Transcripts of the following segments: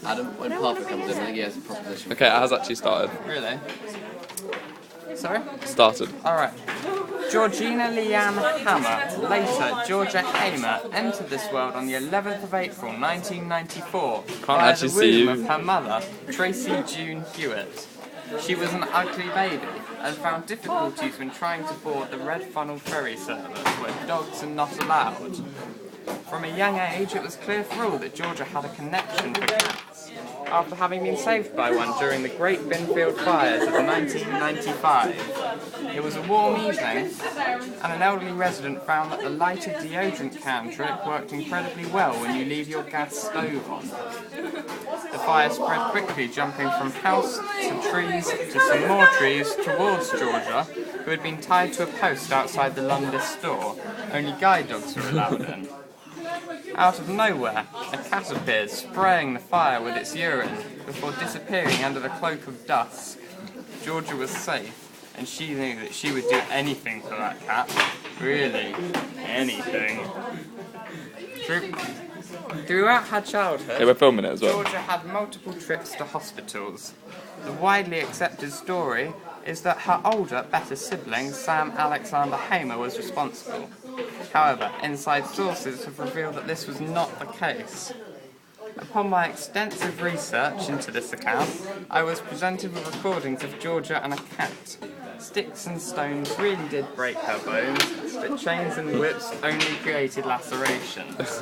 Adam, when Parker comes in, I think he has a proposition. Okay, it has actually started. Really? Sorry? Started. Alright. Georgina Leanne Hammer, later Georgia Hamer, entered this world on the 11th of April 1994 via actually the see womb you. of her mother, Tracy June Hewitt. She was an ugly baby and found difficulties when trying to board the Red Funnel ferry service where dogs are not allowed. From a young age, it was clear for all that Georgia had a connection for cats, after having been saved by one during the Great Binfield Fires of 1995. It was a warm evening, and an elderly resident found that the lighted deodorant can trick worked incredibly well when you leave your gas stove on. The fire spread quickly, jumping from house to trees to some more trees towards Georgia, who had been tied to a post outside the Lundis store. Only guide dogs were allowed in. Out of nowhere, a cat appeared, spraying the fire with its urine, before disappearing under the cloak of dusk. Georgia was safe, and she knew that she would do anything for that cat. Really, anything. Throughout her childhood, Okay, we're filming it as well. Georgia had multiple trips to hospitals. The widely accepted story is that her older, better sibling, Sam Alexander Hamer, was responsible. However, inside sources have revealed that this was not the case. Upon my extensive research into this account, I was presented with recordings of Georgia and a cat. Sticks and stones really did break her bones, but chains and whips only created lacerations.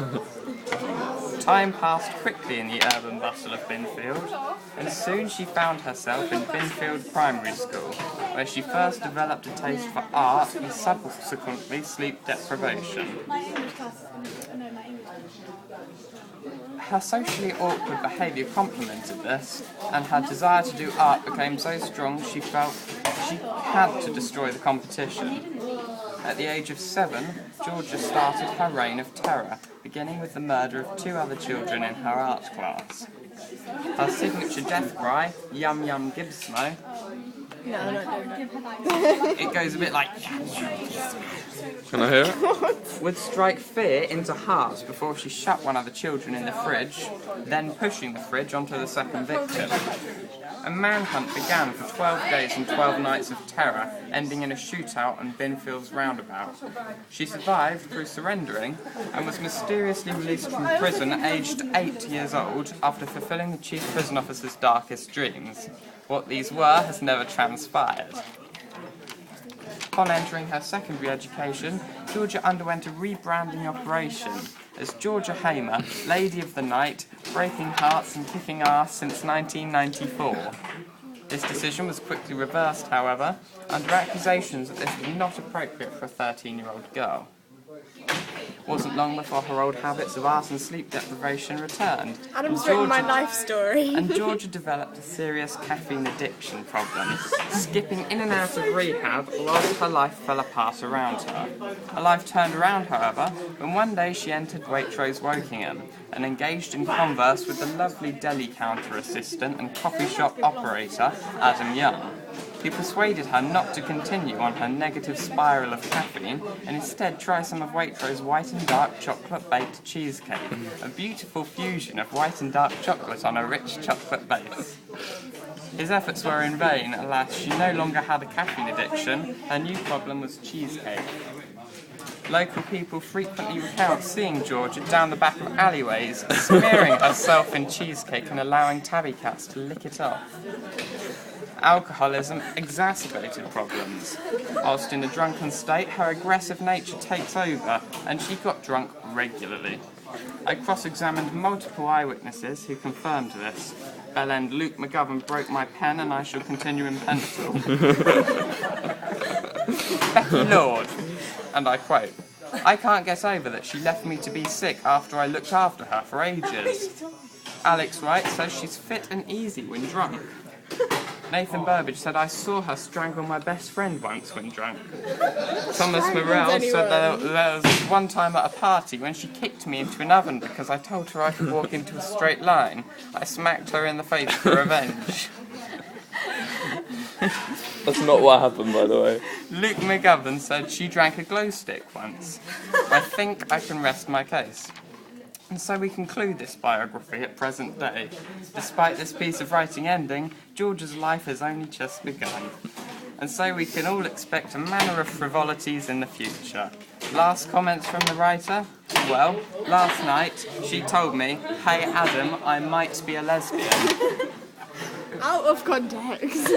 Time passed quickly in the urban bustle of Binfield, and soon she found herself in Binfield Primary School, where she first developed a taste for art and subsequently sleep deprivation. Her socially awkward behaviour complemented this, and her desire to do art became so strong she felt she had to destroy the competition. At the age of 7, Georgia started her reign of terror, beginning with the murder of 2 other children in her art class. Her signature death cry, Yum Yum Gibsmo, it goes a bit like, Can I hear it? would strike fear into hearts before she shut one of the children in the fridge, then pushing the fridge onto the second victim. A manhunt began for 12 days and 12 nights of terror, ending in a shootout on Binfield's roundabout. She survived through surrendering and was mysteriously released from prison aged 8 years old after fulfilling the chief prison officer's darkest dreams. What these were has never transpired. Upon entering her secondary education, Georgia underwent a rebranding operation as Georgia Hamer, Lady of the Night, breaking hearts and kicking ass since 1994. This decision was quickly reversed, however, under accusations that this was not appropriate for a 13-year-old girl. It wasn't long before her old habits of art and sleep deprivation returned. Adam's written my life story. And Georgia developed a serious caffeine addiction problem, skipping in and out of rehab whilst her life fell apart around her. Her life turned around, however, when one day she entered Waitrose Wokingham and engaged in converse with the lovely deli counter assistant and coffee shop operator, Adam Young. He persuaded her not to continue on her negative spiral of caffeine and instead try some of Waitrose's white and dark chocolate-baked cheesecake, a beautiful fusion of white and dark chocolate on a rich chocolate base. His efforts were in vain. Alas, she no longer had a caffeine addiction. Her new problem was cheesecake. Local people frequently recount seeing Georgia down the back of alleyways, smearing herself in cheesecake and allowing tabby cats to lick it off. Alcoholism exacerbated problems. Whilst in a drunken state, her aggressive nature takes over, and she got drunk regularly. I cross-examined multiple eyewitnesses who confirmed this. Bellend Luke McGovern broke my pen, and I shall continue in pencil. Becky Lord, and I quote, "I can't get over that she left me to be sick after I looked after her for ages." Alex Wright says she's fit and easy when drunk. Nathan Burbage said, "I saw her strangle my best friend once when drunk." Thomas Morell said there was one time at a party when she kicked me into an oven because I told her I could walk into a straight line. I smacked her in the face for revenge. That's not what happened, by the way. Luke McGovern said she drank a glow stick once. I think I can rest my case. And so we conclude this biography at present day. Despite this piece of writing ending, George's life has only just begun. And so we can all expect a manner of frivolities in the future. Last comments from the writer? Well, last night she told me, "Hey Adam, I might be a lesbian." Out of context.